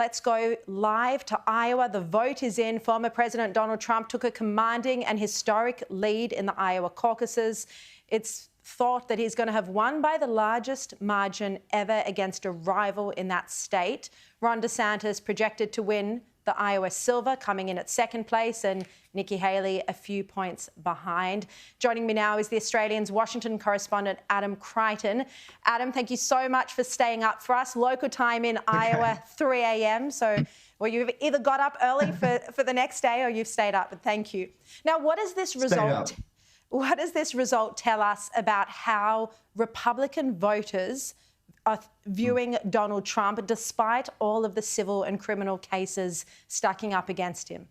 Let's go live to Iowa. The vote is in. Former President Donald Trump took a commanding and historic lead in the Iowa caucuses. It's thought that he's going to have won by the largest margin ever against a rival in that state. Ron DeSantis projected to win the Iowa Silver, coming in at second place, and Nikki Haley a few points behind. Joining me now is the Australian's Washington correspondent, Adam Creighton. Adam, thank you so much for staying up for us. Local time in Iowa, 3 a.m. So, well, you've either got up early for the next day or you've stayed up, but thank you. Now, what does this result tell us about how Republican voters are viewing Donald Trump despite all of the civil and criminal cases stacking up against him?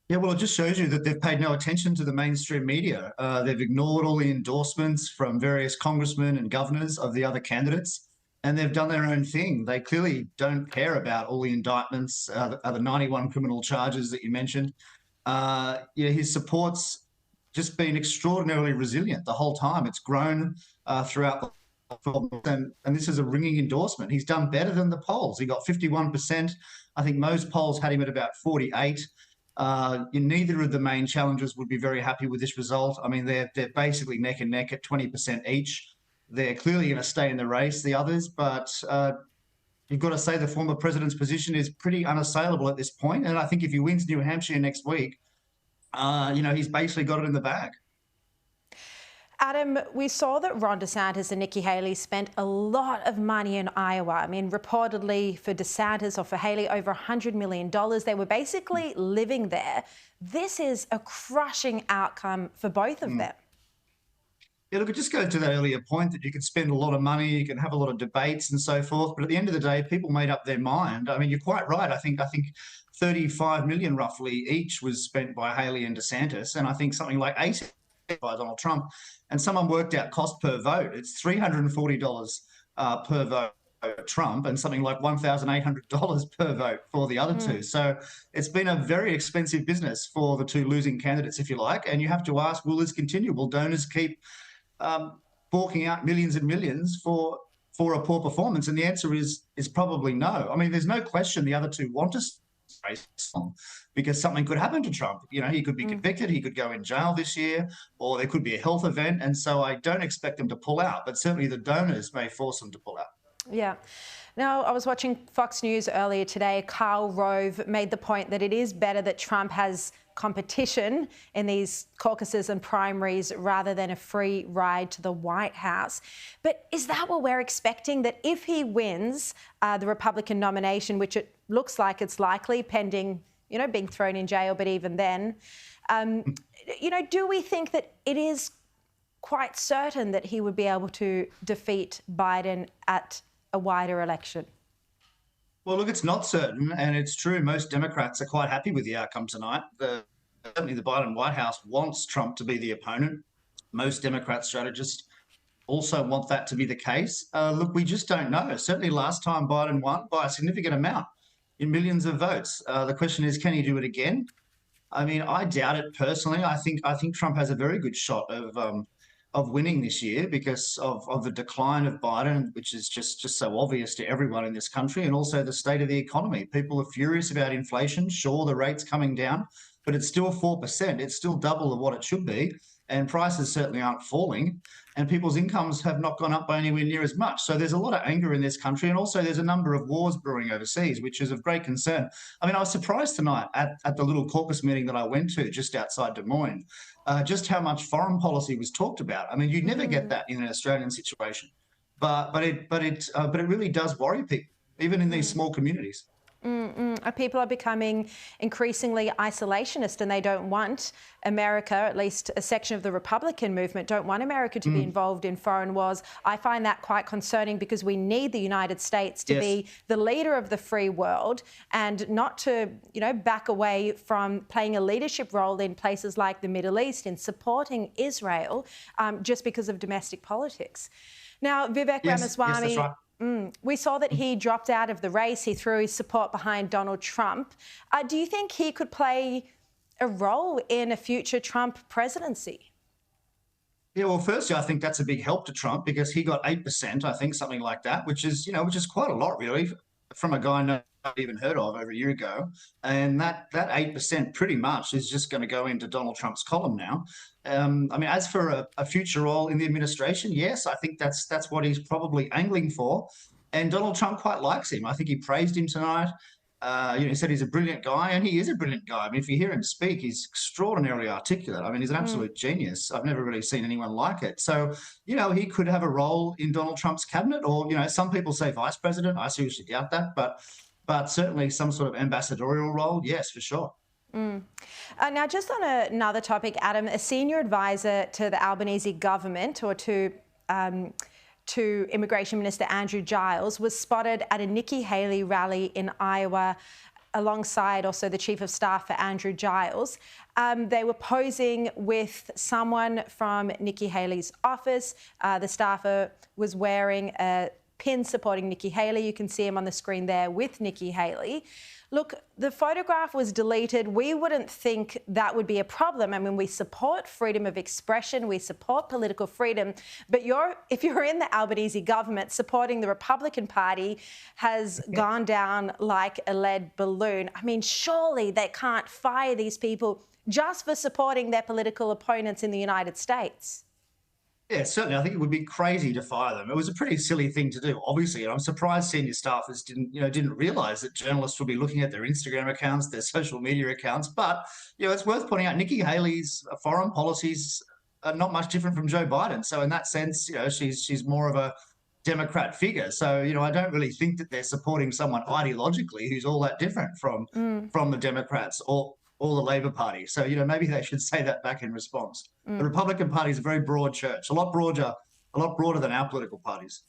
Yeah, well, it just shows you that they've paid no attention to the mainstream media. They've ignored all the endorsements from various congressmen and governors of the other candidates, and they've done their own thing. They clearly don't care about all the indictments, the 91 criminal charges that you mentioned. His support's just been extraordinarily resilient the whole time. It's grown throughout the and this is a ringing endorsement. He's done better than the polls. He got 51%. I think most polls had him at about 48. Neither of the main challengers would be very happy with this result. I mean, they're basically neck and neck at 20% each. They're clearly going to stay in the race, the others, but you've got to say the former president's position is pretty unassailable at this point. And I think if he wins New Hampshire next week, he's basically got it in the bag. Adam, we saw that Ron DeSantis and Nikki Haley spent a lot of money in Iowa. I mean, reportedly for DeSantis or for Haley, over $100 million. They were basically living there. This is a crushing outcome for both of them. Yeah, look, it just goes to that earlier point that you can spend a lot of money, you can have a lot of debates and so forth, but at the end of the day, people made up their mind. I mean, you're quite right. I think 35 million roughly each was spent by Haley and DeSantis, and I think something like 80 by Donald Trump. And someone worked out cost per vote. It's $340 per vote for Trump and something like $1,800 per vote for the other two. So it's been a very expensive business for the two losing candidates, if you like. And you have to ask, will this continue? Will donors keep forking out millions and millions for a poor performance? And the answer is probably no. I mean, there's no question the other two want to race on because something could happen to Trump. He could be convicted, he could go in jail this year, or there could be a health event. And so I don't expect them to pull out, but certainly the donors may force them to pull out. Yeah. Now, I was watching Fox News earlier today. Karl Rove made the point that it is better that Trump has competition in these caucuses and primaries rather than a free ride to the White House. But is that what we're expecting, that if he wins the Republican nomination, which it looks like it's likely, pending, being thrown in jail, but even then, do we think that it is quite certain that he would be able to defeat Biden at a wider election? Well, look, it's not certain, and it's true. Most Democrats are quite happy with the outcome tonight. Certainly the Biden White House wants Trump to be the opponent. Most Democrat strategists also want that to be the case. Look, we just don't know. Certainly last time Biden won by a significant amount in millions of votes. The question is, can he do it again? I mean, I doubt it personally. I think Trump has a very good shot of winning this year because of the decline of Biden, which is just so obvious to everyone in this country, and also the state of the economy. People are furious about inflation. Sure, the rate's coming down, but it's still 4%. It's still double of what it should be, and prices certainly aren't falling, and people's incomes have not gone up by anywhere near as much. So there's a lot of anger in this country, and also there's a number of wars brewing overseas, which is of great concern. I mean, I was surprised tonight at the little caucus meeting that I went to just outside Des Moines, just how much foreign policy was talked about. I mean, you'd never get that in an Australian situation, but it really does worry people, even in these small communities. People are becoming increasingly isolationist, and they don't want America, at least a section of the Republican movement, don't want America to be involved in foreign wars. I find that quite concerning because we need the United States to be the leader of the free world and not to, back away from playing a leadership role in places like the Middle East in supporting Israel just because of domestic politics. Now, Vivek Ramaswamy... Yes, that's right. We saw that he dropped out of the race. He threw his support behind Donald Trump. Do you think he could play a role in a future Trump presidency? Yeah, well, firstly, I think that's a big help to Trump because he got 8%, I think, something like that, which is quite a lot, really. from a guy no one even heard of over a year ago, and that 8% pretty much is just going to go into Donald Trump's column now. I mean, as for a future role in the administration, yes, I think that's what he's probably angling for, and Donald Trump quite likes him. I think he praised him tonight. He said he's a brilliant guy, and he is a brilliant guy. I mean, if you hear him speak, he's extraordinarily articulate. I mean, he's an absolute genius. I've never really seen anyone like it. So, he could have a role in Donald Trump's cabinet, or, some people say vice president. I seriously doubt that, but certainly some sort of ambassadorial role, yes, for sure. Now, just on another topic, Adam, a senior advisor to the Albanese government, or to Immigration Minister Andrew Giles, was spotted at a Nikki Haley rally in Iowa, alongside also the Chief of Staff for Andrew Giles. They were posing with someone from Nikki Haley's office. The staffer was wearing a pin supporting Nikki Haley. You can see him on the screen there with Nikki Haley. Look, the photograph was deleted. We wouldn't think that would be a problem. I mean, we support freedom of expression, we support political freedom, but if you're in the Albanese government, supporting the Republican Party has gone down like a lead balloon. I mean, surely they can't fire these people just for supporting their political opponents in the United States. Yeah, certainly. I think it would be crazy to fire them. It was a pretty silly thing to do, obviously, and I'm surprised senior staffers didn't realise that journalists will be looking at their Instagram accounts, their social media accounts. But it's worth pointing out Nikki Haley's foreign policies are not much different from Joe Biden. So in that sense, she's more of a Democrat figure. So I don't really think that they're supporting someone ideologically who's all that different from the Democrats or the Labor Party. So, maybe they should say that back in response. The Republican Party is a very broad church, a lot broader than our political parties.